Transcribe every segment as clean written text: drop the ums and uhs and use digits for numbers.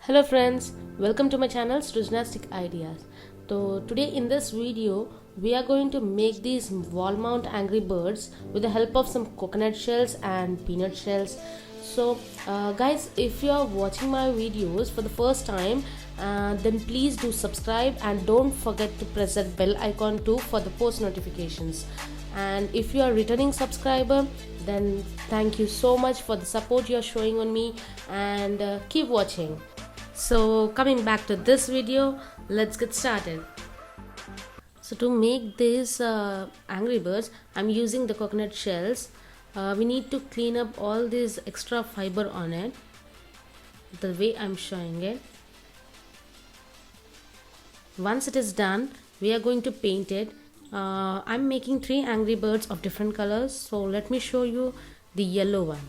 Hello friends, welcome to my channel Srujanastic Ideas. So today in this video we are going to make these wall mount Angry Birds with the help of some coconut shells and peanut shells. So guys, if you are watching my videos for the first time, then please do subscribe and don't forget to press that bell icon too for the post notifications. And if you are a returning subscriber, then thank you so much for the support you are showing on me, and keep watching. So coming back to this video, let's get started. So to make these Angry Birds, I'm using the coconut shells. We need to clean up all this extra fiber on it, the way I'm showing it. Once it is done, we are going to paint it. I'm making 3 Angry Birds of different colors, so let me show you the yellow one.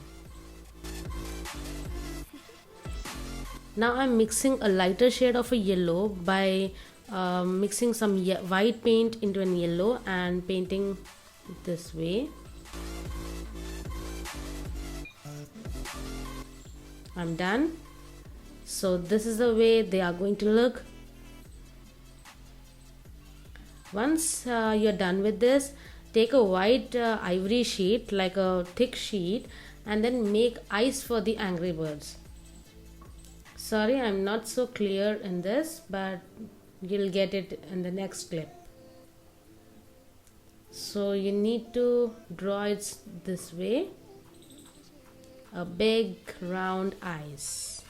Now I'm mixing a lighter shade of a yellow by mixing some white paint into an yellow and painting this way. I'm done. So this is the way they are going to look. Once you're done with this, take a white ivory sheet, like a thick sheet, and then make eyes for the Angry Birds. Sorry, I'm not so clear in this, but you'll get it in the next clip. So you need to draw it this way, a big round eyes.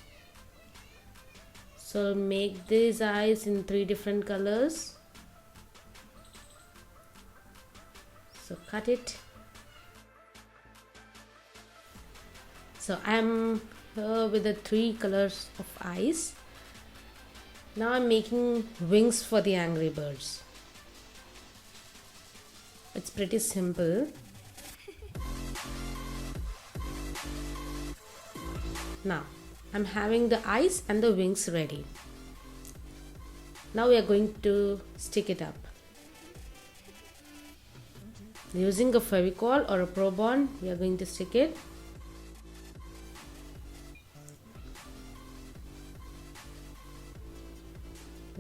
So make these eyes in 3 different colors. So cut it. So I'm here with the 3 colors of eyes. Now I'm making wings for the Angry Birds. It's pretty simple. Now I'm having the eyes and the wings ready. Now we are going to stick it up. Using a Fevicol or a Pro Bond, we are going to stick it.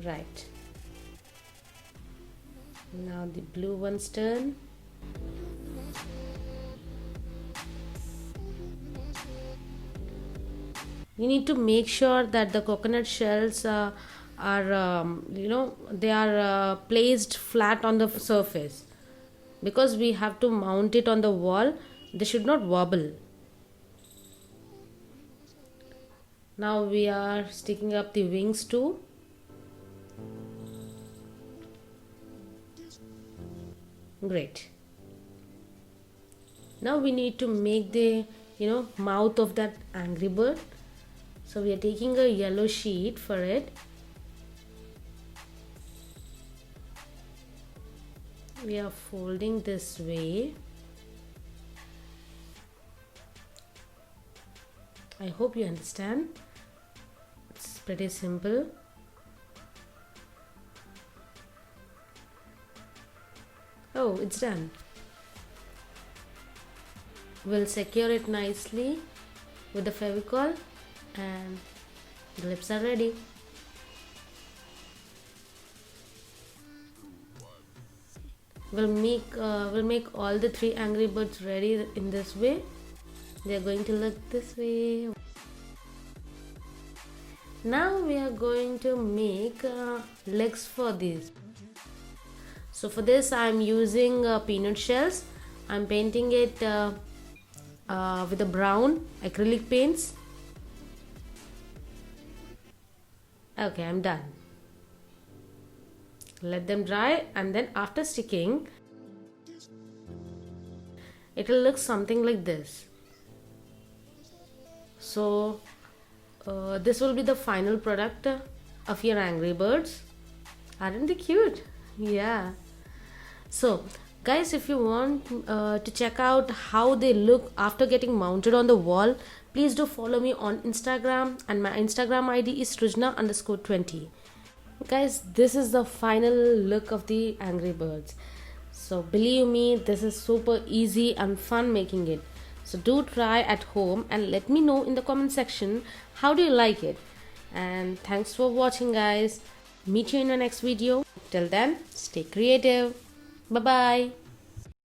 Right. Now the blue one's turn. You need to make sure that the coconut shells are they are placed flat on the surface, because we have to mount it on the wall. They should not wobble. Now we are sticking up the wings too. Great. Now we need to make the mouth of that Angry Bird. So we are taking a yellow sheet for it. We are folding this way. I hope you understand. It's pretty simple. Oh, it's done. We'll secure it nicely with the Fevicol, and the lips are ready. We'll make all the 3 Angry Birds ready in this way. They are going to look this way. Now we are going to make legs for these. So for this I am using peanut shells. I'm painting it with the brown acrylic paints. Okay, I'm done. Let them dry, and then after sticking, it will look something like this. So this will be the final product of your Angry Birds. Aren't they cute? Yeah. So guys, if you want to check out how they look after getting mounted on the wall, please do follow me on Instagram, and my Instagram ID is srujana_20. Guys, this is the final look of the Angry Birds. So believe me, this is super easy and fun making it. So do try at home and let me know in the comment section how do you like it. And thanks for watching, guys. Meet you in the next video. Till then, stay creative. Bye bye.